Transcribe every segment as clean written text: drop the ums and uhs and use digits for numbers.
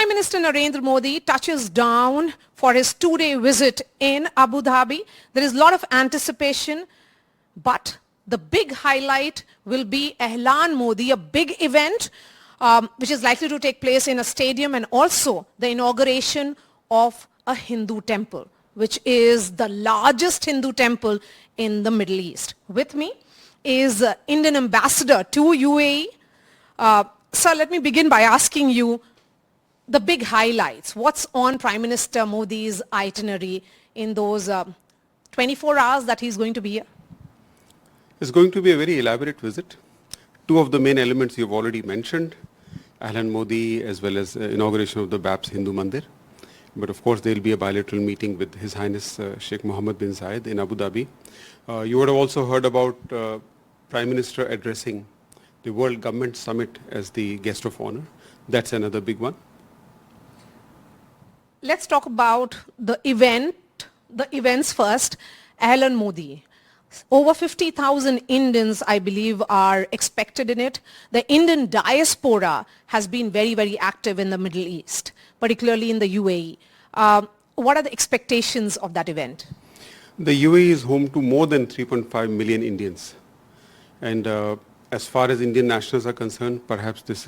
Minister Narendra Modi touches down for his two-day visit in Abu Dhabi. There is a lot of anticipation, but the big highlight will be Ehlan Modi, a big event which is likely to take place in a stadium, and also the inauguration of a Hindu temple, which is the largest Hindu temple in the Middle East. With me is Indian ambassador to UAE. Sir, let me begin by asking you the big highlights. What's on Prime Minister Modi's itinerary in those 24 hours that he's going to be here? It's going to be a very elaborate visit. Two of the main elements you've already mentioned, Ehlan Modi as well as inauguration of the BAPS Hindu Mandir. But of course there will be a bilateral meeting with His Highness Sheikh Mohammed bin Zayed in Abu Dhabi. You would have also heard about Prime Minister addressing the World Government Summit as the guest of honor. That's another big one. Let's talk about the events first. Ehlan Modi. Over 50,000 Indians, I believe, are expected in it. The Indian diaspora has been very, very active in the Middle East, particularly in the UAE. What are the expectations of that event? The UAE is home to more than 3.5 million Indians. And as far as Indian nationals are concerned, perhaps this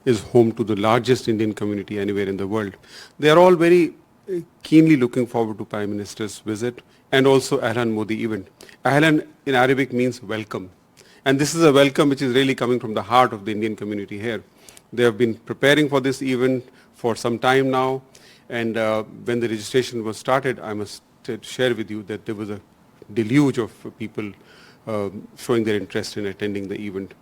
is home to the largest Indian community anywhere in the world. They are all very keenly looking forward to Prime Minister's visit and also Ehlan Modi event. Ehlan in Arabic means welcome. And this is a welcome which is really coming from the heart of the Indian community here. They have been preparing for this event for some time now. And when the registration was started, I must share with you that there was a deluge of people showing their interest in attending the event.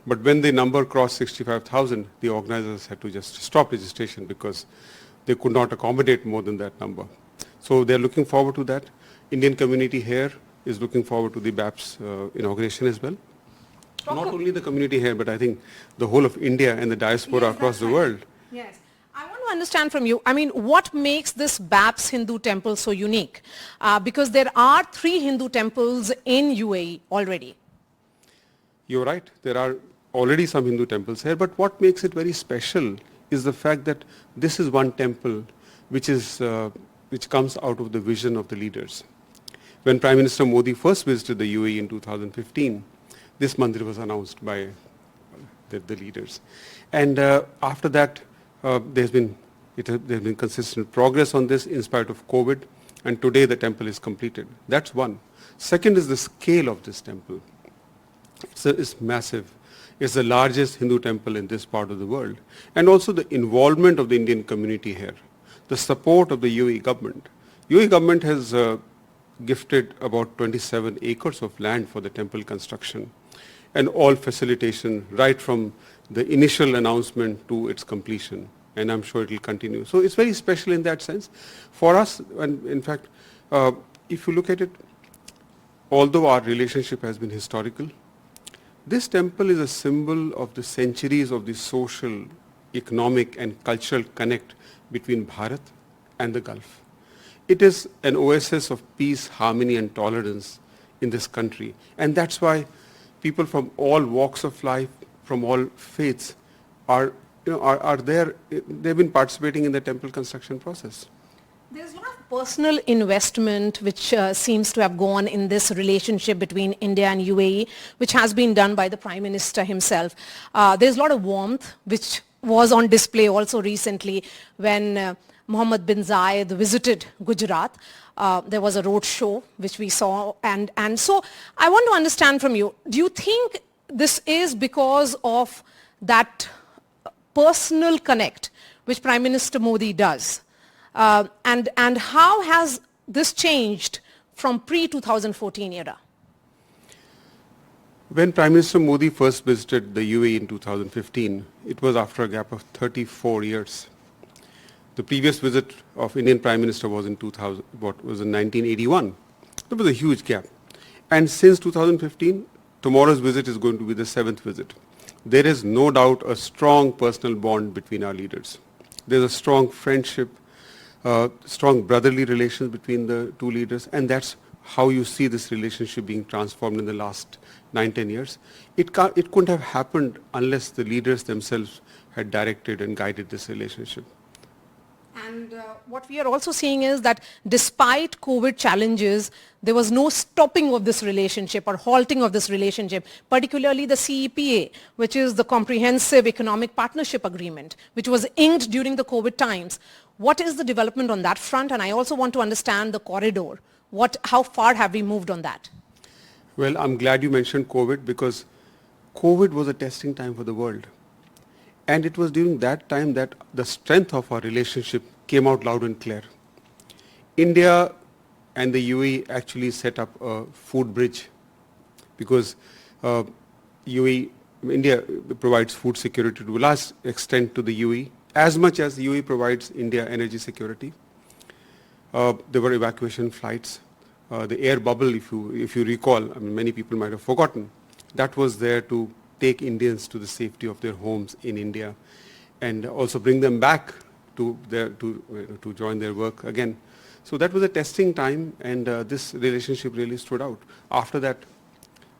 But when the number crossed 65,000, the organizers had to just stop registration because they could not accommodate more than that number. So they're looking forward to that. Indian community here is looking forward to the BAPS inauguration as well. Not only the community here, but I think the whole of India and the diaspora across the world. Yes. I want to understand from you, I mean, what makes this BAPS Hindu temple so unique? Because there are 3 Hindu temples in UAE already. You're right. There are already some Hindu temples here, but what makes it very special is the fact that this is one temple which comes out of the vision of the leaders. When Prime Minister Modi first visited the UAE in 2015, this mandir was announced by the leaders. And after that, there's been consistent progress on this in spite of COVID, and today the temple is completed. That's one. Second is the scale of this temple. It's massive. It's the largest Hindu temple in this part of the world. And also the involvement of the Indian community here, the support of the UAE government. UAE government has gifted about 27 acres of land for the temple construction and all facilitation right from the initial announcement to its completion. And I'm sure it will continue. So it's very special in that sense. For us, and in fact, if you look at it, although our relationship has been historical, this temple is a symbol of the centuries of the social, economic and cultural connect between Bharat and the Gulf. It is an oasis of peace, harmony and tolerance in this country. And that's why people from all walks of life, from all faiths are there. They've been participating in the temple construction process. There's a lot of personal investment which seems to have gone in this relationship between India and UAE, which has been done by the Prime Minister himself. There's a lot of warmth which was on display also recently when Mohammed bin Zayed visited Gujarat. There was a road show which we saw, and so I want to understand from you, do you think this is because of that personal connect which Prime Minister Modi does? And how has this changed from pre-2014 era? When Prime Minister Modi first visited the UAE in 2015, it was after a gap of 34 years. The previous visit of Indian Prime Minister was in 1981. There was a huge gap. And since 2015, tomorrow's visit is going to be the 7th visit. There is no doubt a strong personal bond between our leaders. There's a strong friendship, strong brotherly relations between the two leaders, and that's how you see this relationship being transformed in the last 9-10 years. It couldn't have happened unless the leaders themselves had directed and guided this relationship. And what we are also seeing is that despite COVID challenges, there was no stopping of this relationship or halting of this relationship, particularly the CEPA, which is the Comprehensive Economic Partnership Agreement, which was inked during the COVID times. What is the development on that front? And I also want to understand the corridor. How far have we moved on that? Well, I'm glad you mentioned COVID, because COVID was a testing time for the world. And it was during that time that the strength of our relationship came out loud and clear. India and the UAE actually set up a food bridge, because India provides food security to a large extent to the UAE, as much as the UAE provides India energy security. There were evacuation flights. The air bubble, if you recall, I mean, many people might have forgotten, that was there to take Indians to the safety of their homes in India, and also bring them back to join their work again. So that was a testing time, and this relationship really stood out. After that,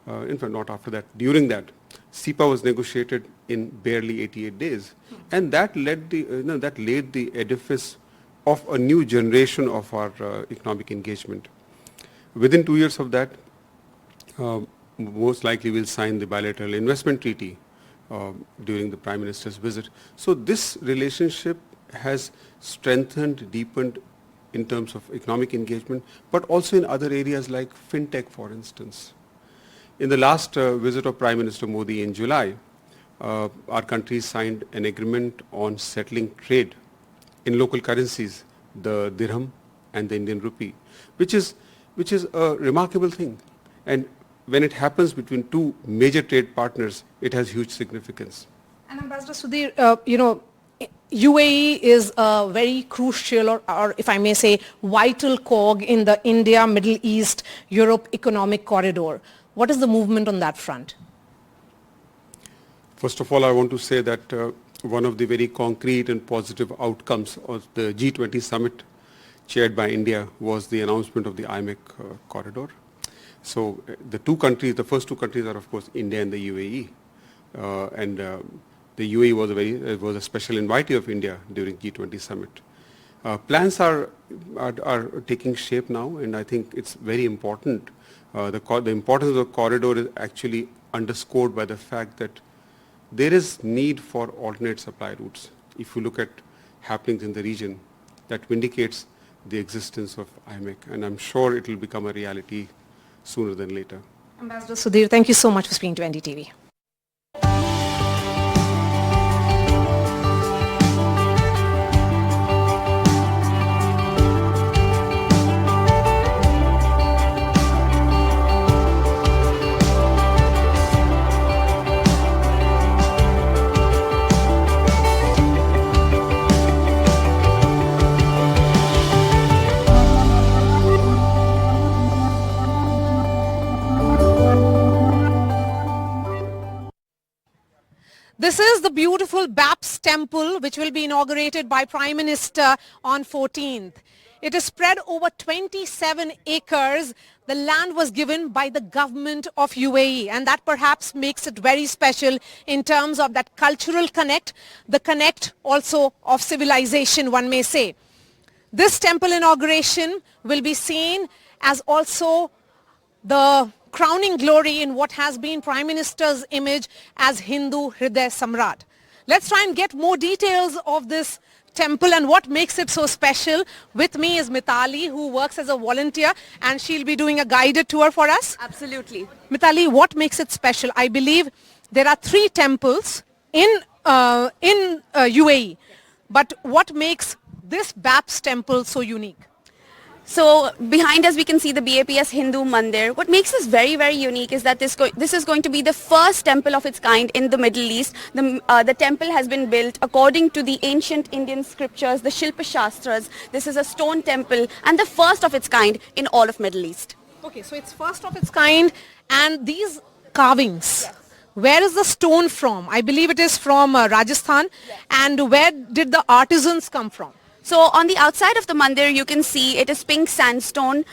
in fact not after that, during that, CEPA was negotiated in barely 88 days, and that laid the edifice of a new generation of our economic engagement. Within 2 years of that, most likely we'll sign the bilateral investment treaty during the Prime Minister's visit. So this relationship has strengthened, deepened in terms of economic engagement, but also in other areas like fintech, for instance. In the last visit of Prime Minister Modi in July, our countries signed an agreement on settling trade in local currencies, the dirham and the Indian rupee, which is a remarkable thing. And when it happens between two major trade partners, it has huge significance. And Ambassador Sudhir, UAE is a very crucial or if I may say, vital cog in the India, Middle East, Europe economic corridor. What is the movement on that front? First of all, I want to say that one of the very concrete and positive outcomes of the G20 summit chaired by India was the announcement of the IMEC corridor. So the first two countries are of course India and the UAE, and the UAE was a special invitee of India during G20 summit. Plans are taking shape now, and I think it's very important. The importance of the corridor is actually underscored by the fact that there is need for alternate supply routes. If you look at happenings in the region, that vindicates the existence of IMEC, and I'm sure it will become a reality sooner than later. Ambassador Sudhir, thank you so much for speaking to NDTV. This is the beautiful BAPS temple which will be inaugurated by Prime Minister on 14th. It is spread over 27 acres. The land was given by the government of UAE, and that perhaps makes it very special in terms of that cultural connect, the connect also of civilization, one may say. This temple inauguration will be seen as also the crowning glory in what has been Prime Minister's image as Hindu Hriday Samrat. Let's try and get more details of this temple and what makes it so special. With me is Mitali, who works as a volunteer, and she'll be doing a guided tour for us. Absolutely. Mitali, what makes it special? I believe there are 3 temples in UAE, but what makes this BAPS temple so unique? So behind us we can see the BAPS Hindu Mandir. What makes this very, very unique is that this is going to be the first temple of its kind in the Middle East. The temple has been built according to the ancient Indian scriptures, the Shilpa Shastras. This is a stone temple and the first of its kind in all of Middle East. Okay, so it's first of its kind, and these carvings, yes. Where is the stone from? I believe it is from Rajasthan. Yes. And where did the artisans come from? So on the outside of the mandir, you can see it is pink sandstone,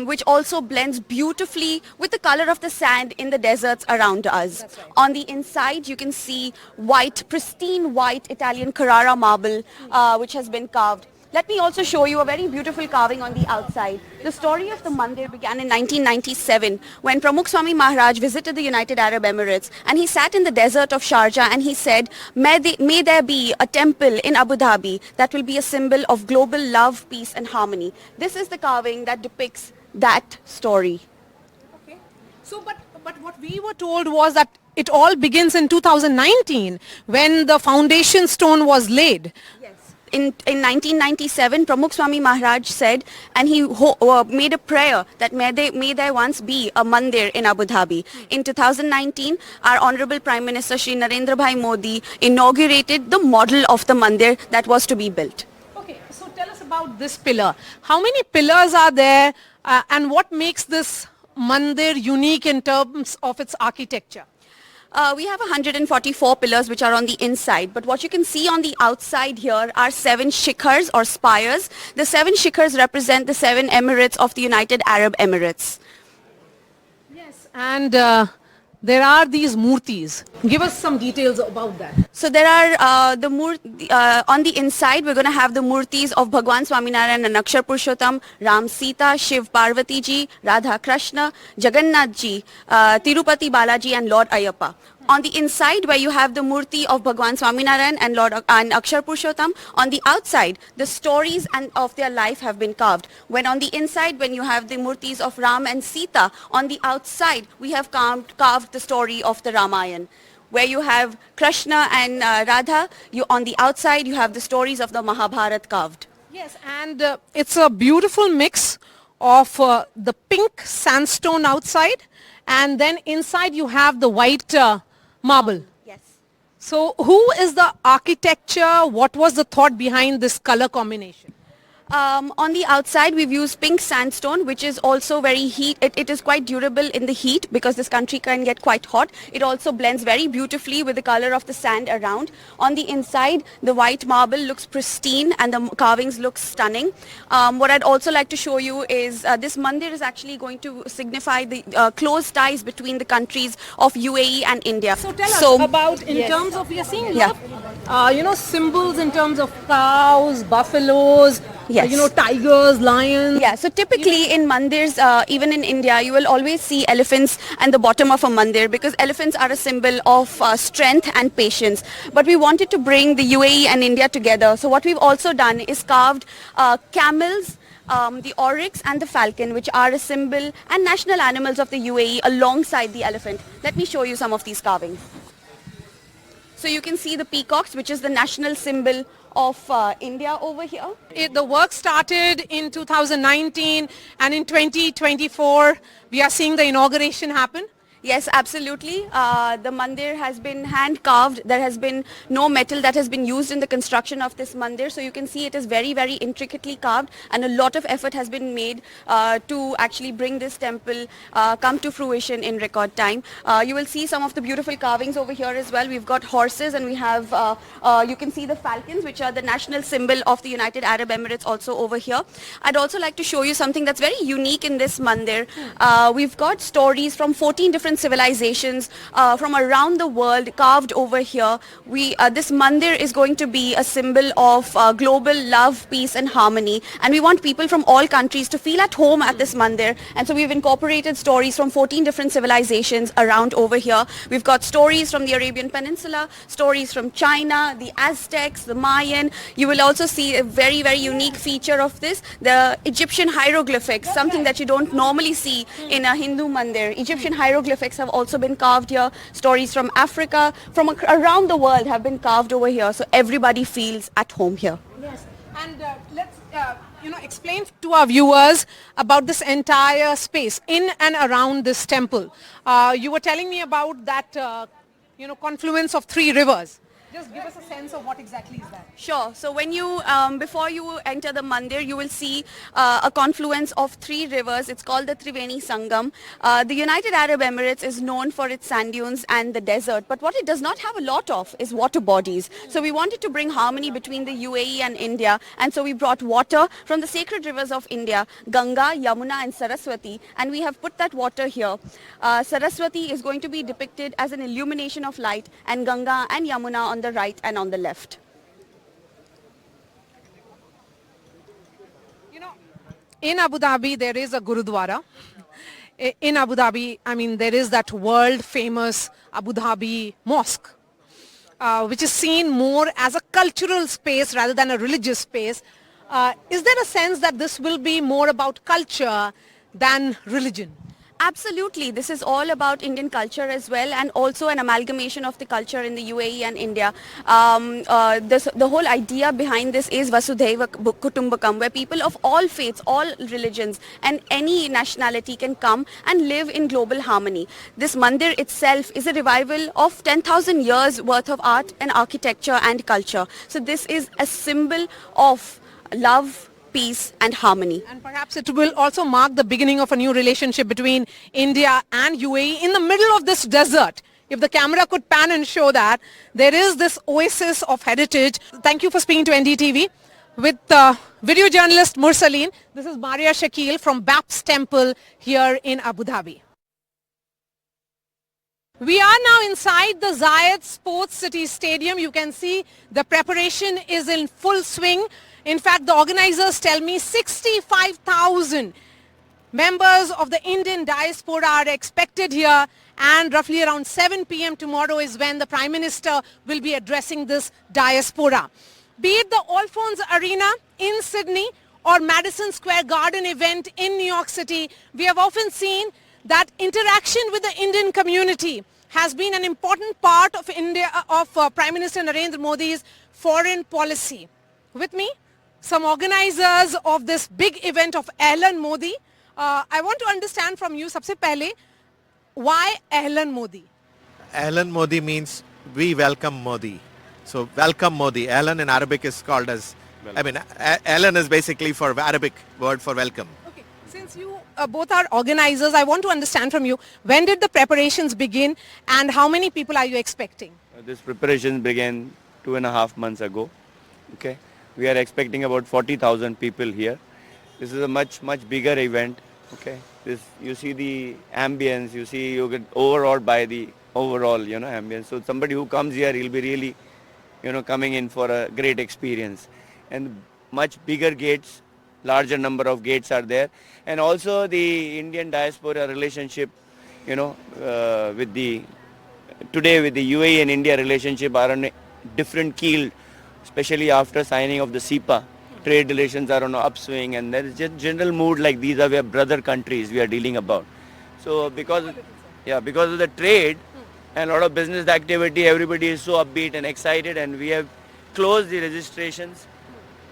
which also blends beautifully with the color of the sand in the deserts around us. That's right. On the inside, you can see white, pristine white Italian Carrara marble, which has been carved. Let me also show you a very beautiful carving on the outside. The story of the mandir began in 1997 when Pramukh Swami Maharaj visited the United Arab Emirates, and he sat in the desert of Sharjah and he said, may there be a temple in Abu Dhabi that will be a symbol of global love, peace and harmony. This is the carving that depicts that story. Okay. So, but what we were told was that it all begins in 2019 when the foundation stone was laid. Yes. In 1997, Pramukh Swami Maharaj said, and he made a prayer that may there once be a mandir in Abu Dhabi. In 2019, our Honorable Prime Minister Shri Narendra Modi inaugurated the model of the mandir that was to be built. Okay, so tell us about this pillar. How many pillars are there and what makes this mandir unique in terms of its architecture? We have 144 pillars which are on the inside, but what you can see on the outside here are 7 shikhars or spires. The 7 shikhars represent the 7 emirates of the United Arab Emirates. Yes, and there are these murtis. Give us some details about that. So there are on the inside we're going to have the murtis of Bhagwan Swaminarayan and Akshar Purushottam, Ram Sita, Shiv Parvati Ji, Radha Krishna, Jagannath Ji, Tirupati Balaji and Lord Ayappa. On the inside where you have the murti of Bhagwan Swaminarayan and Akshar Purushottam, on the outside the stories of their life have been carved. When on the inside when you have the murtis of Ram and Sita, on the outside we have carved the story of the Ramayana. Where you have Krishna and Radha, on the outside you have the stories of the Mahabharata carved. Yes, and it's a beautiful mix of the pink sandstone outside and then inside you have the white marble. Yes. So who is the architecture? What was the thought behind this color combination? On the outside we've used pink sandstone, which is also very it is quite durable in the heat because this country can get quite hot. It also blends very beautifully with the color of the sand around. On the inside the white marble looks pristine and the carvings look stunning. What I'd also like to show you is this mandir is actually going to signify the close ties between the countries of UAE and India. So tell us about in terms of, we are seeing symbols in terms of cows, buffaloes, Yes. Tigers, lions. Yeah, so typically in mandirs, even in India, you will always see elephants at the bottom of a mandir because elephants are a symbol of strength and patience. But we wanted to bring the UAE and India together. So what we've also done is carved camels, the oryx and the falcon, which are a symbol and national animals of the UAE alongside the elephant. Let me show you some of these carvings. So you can see the peacocks, which is the national symbol of India over here. The work started in 2019 and in 2024 we are seeing the inauguration happen. Yes, absolutely. The mandir has been hand carved. There has been no metal that has been used in the construction of this mandir. So you can see it is very, very intricately carved and a lot of effort has been made to actually bring this temple come to fruition in record time. You will see some of the beautiful carvings over here as well. We've got horses and we have, you can see the falcons, which are the national symbol of the United Arab Emirates also over here. I'd also like to show you something that's very unique in this mandir. We've got stories from 14 different civilizations from around the world carved over here. This mandir is going to be a symbol of global love, peace and harmony, and we want people from all countries to feel at home at this mandir, and so we've incorporated stories from 14 different civilizations around over here. We've got stories from the Arabian Peninsula, stories from China, the Aztecs, the Mayan. You will also see a very, very unique feature of this, the Egyptian hieroglyphics, something that you don't normally see in a Hindu mandir. Egyptian hieroglyphics have also been carved here. Stories from Africa, from around the world have been carved over here, so everybody feels at home here. Yes, and let's explain to our viewers about this entire space in and around this temple. You were telling me about that confluence of 3 rivers. Just give us a sense of what exactly is that. Sure. So when you, before you enter the mandir, you will see a confluence of three rivers. It's called the Triveni Sangam. The United Arab Emirates is known for its sand dunes and the desert, but what it does not have a lot of is water bodies. So we wanted to bring harmony between the UAE and India, and so we brought water from the sacred rivers of India, Ganga, Yamuna and Saraswati, and we have put that water here. Saraswati is going to be depicted as an illumination of light, and Ganga and Yamuna on the right and on the left. You know, in Abu Dhabi there is a Gurudwara. In Abu Dhabi, I mean, there is that world famous Abu Dhabi mosque, which is seen more as a cultural space rather than a religious space. Is there a sense that this will be more about culture than religion? Absolutely. This is all about Indian culture as well, and also an amalgamation of the culture in the UAE and India. The whole idea behind this is Vasudhaiva Kutumbakam, where people of all faiths, all religions and any nationality can come and live in global harmony. This mandir itself is a revival of 10,000 years worth of art and architecture and culture. So this is a symbol of love, peace and harmony. And perhaps it will also mark the beginning of a new relationship between India and UAE in the middle of this desert. If the camera could pan and show that, there is this oasis of heritage. Thank you for speaking to NDTV. With video journalist Mursaleen, this is Maria Shakil from BAPS Temple here in Abu Dhabi. We are now inside the Zayed Sports City Stadium. You can see the preparation is in full swing. In fact, the organizers tell me 65,000 members of the Indian diaspora are expected here, and roughly around 7 p.m. tomorrow is when the Prime Minister will be addressing this diaspora. Be it the Alphonse Arena in Sydney or Madison Square Garden event in New York City, we have often seen that interaction with the Indian community has been an important part of Prime Minister Narendra Modi's foreign policy. With me, some organizers of this big event of Ahlan Modi. I want to understand from you, sabse pehle, why Ahlan Modi? Ahlan Modi means we welcome Modi. So welcome Modi. Ahlan in Arabic is called as, Ahlan is basically for Arabic word for welcome. Okay, since you both are organizers, I want to understand from you, when did the preparations begin and how many people are you expecting? This preparation began 2.5 months ago. Okay. We are expecting about 40,000 people here. This is a much bigger event. Okay, you see the ambience, you get overawed by the overall ambience. So somebody who comes here, he'll be really coming in for a great experience. And much bigger gates, larger number of gates are there, and also the Indian diaspora relationship, with the UAE and India relationship are on a different keel. Especially after signing of the CEPA, trade relations are on an upswing, and there is just general mood like these are brother countries we are dealing about. So because of the trade and a lot of business activity, everybody is so upbeat and excited, and we have closed the registrations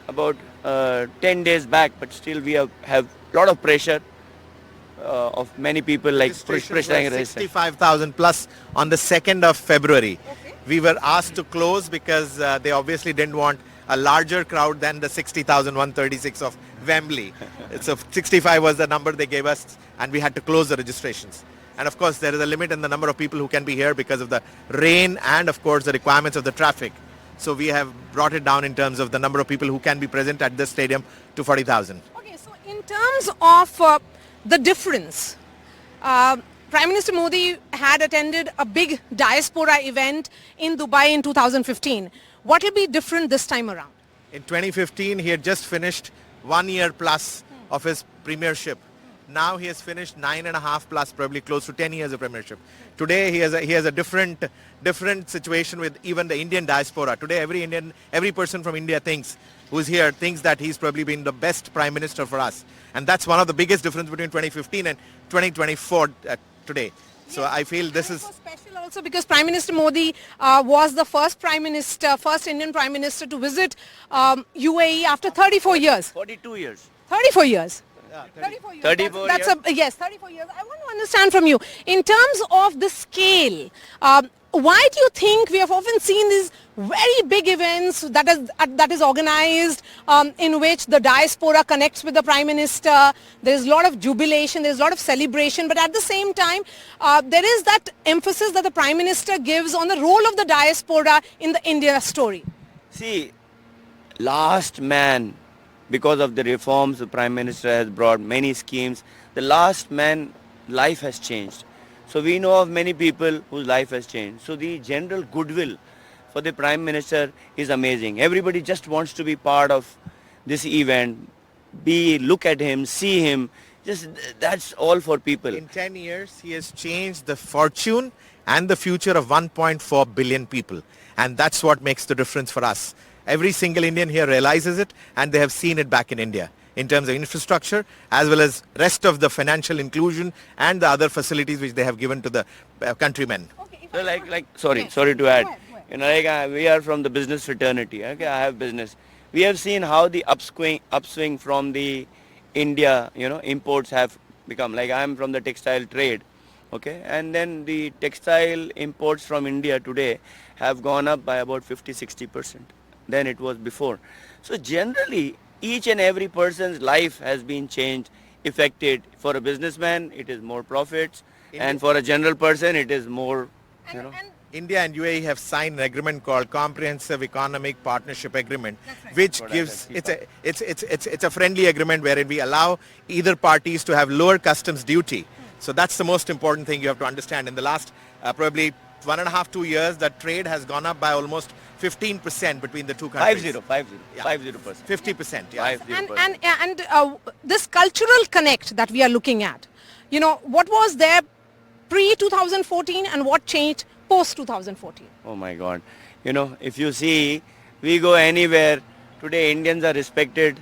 about 10 days back, but still we have a lot of pressure of many people like pressuring 65,000 plus on the 2nd of February. Okay. We were asked to close because they obviously didn't want a larger crowd than the 60,136 of Wembley. So 65 was the number they gave us, and we had to close the registrations. And of course, there is a limit in the number of people who can be here because of the rain and of course the requirements of the traffic. So we have brought it down in terms of the number of people who can be present at this stadium to 40,000. Okay, so in terms of the difference, Prime Minister Modi had attended a big diaspora event in Dubai in 2015. What will be different this time around? In 2015, he had just finished 1 year plus of his premiership. Now he has finished 9.5 plus, probably close to 10 years of premiership. Today he has a different situation with even the Indian diaspora. Today every person from India who's here thinks that he's probably been the best prime minister for us. And that's one of the biggest difference between 2015 and 2024 today. So yes, I feel this is special also because Prime Minister Modi was the first Indian Prime Minister to visit UAE after 34 years. 42 years. 34 years. Yeah, 34 years. 34 that's yes, 34 years. I want to understand from you, in terms of the scale, why do you think we have often seen these very big events that is organized in which the diaspora connects with the Prime Minister? There is a lot of jubilation, there is a lot of celebration, but at the same time, there is that emphasis that the Prime Minister gives on the role of the diaspora in the India story. See, last man, because of the reforms the Prime Minister has brought, many schemes, the last man life has changed. So we know of many people whose life has changed. So the general goodwill for the Prime Minister is amazing. Everybody just wants to be part of this event, look at him, see him. Just that's all for people. In 10 years, he has changed the fortune and the future of 1.4 billion people. And that's what makes the difference for us. Every single Indian here realizes it, and they have seen it back in India in terms of infrastructure as well as rest of the financial inclusion and the other facilities which they have given to the countrymen. So sorry to add. You know, we are from the business fraternity. Okay, I have business. We have seen how the upswing from the India, imports have become. Like I am from the textile trade. Okay, and then the textile imports from India today have gone up by about 50-60% than it was before. So generally, each and every person's life has been changed, affected. For a businessman, it is more profits, and for a general person, it is more, India and UAE have signed an agreement called Comprehensive Economic Partnership Agreement, which gives, it's a friendly agreement wherein we allow either parties to have lower customs duty. So that's the most important thing you have to understand. In the last probably 1.5 to 2 years, the trade has gone up by almost 15% between the two countries. 50%. 50%, yeah. 50%. And this cultural connect that we are looking at, what was there pre-2014 and what changed post-2014? Oh my God. If you see, we go anywhere, today Indians are respected,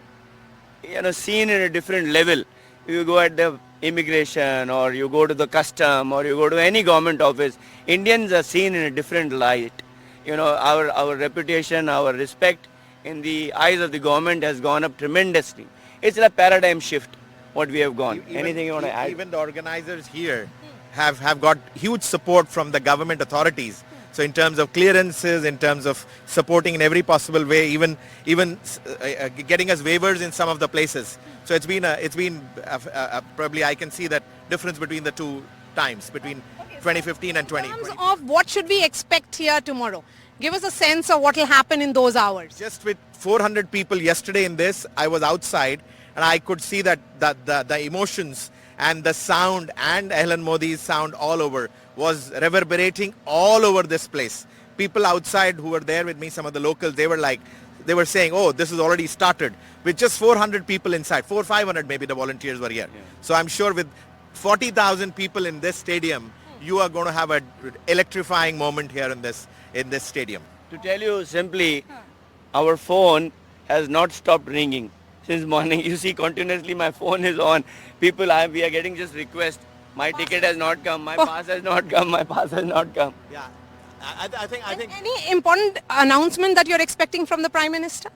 seen in a different level. If you go at the immigration or you go to the custom or you go to any government office, Indians are seen in a different light. Our reputation, our respect in the eyes of the government has gone up tremendously. It's a paradigm shift, what we have gone. Anything you want to add? Even the organizers here have got huge support from the government authorities. So in terms of clearances, in terms of supporting in every possible way, even getting us waivers in some of the places. So it's been probably I can see that difference between the two times, between 2015 and 2020. In terms of what should we expect here tomorrow? Give us a sense of what will happen in those hours. Just with 400 people yesterday in this, I was outside and I could see that the emotions and the sound and Helen Modi's sound all over was reverberating all over this place. People outside who were there with me, some of the locals, they were saying, oh, this has already started. With just 400 people inside, 500 maybe the volunteers were here. Yeah. So I'm sure with 40,000 people in this stadium, you are going to have an electrifying moment here in this stadium. To tell you simply, our phone has not stopped ringing since morning. You see, continuously my phone is on. We are getting just requests. My ticket has not come. My pass has not come. My pass has not come. Yeah, I think. Any important announcement that you're expecting from the Prime Minister?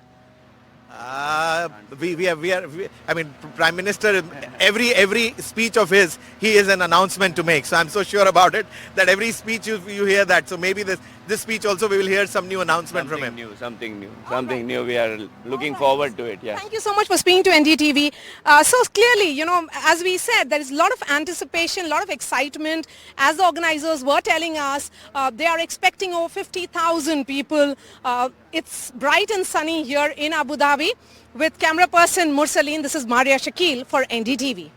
I mean, Prime Minister, every speech of his, he is an announcement to make. So I'm so sure about it that every speech you hear that. So maybe this speech also we will hear some new announcement from him. Something new. We are looking forward to it. Yes. Thank you so much for speaking to NDTV. So clearly, as we said, there is a lot of anticipation, a lot of excitement. As the organizers were telling us, they are expecting over 50,000 people. It's bright and sunny here in Abu Dhabi. With camera person Mursaleen, this is Maria Shakil for NDTV.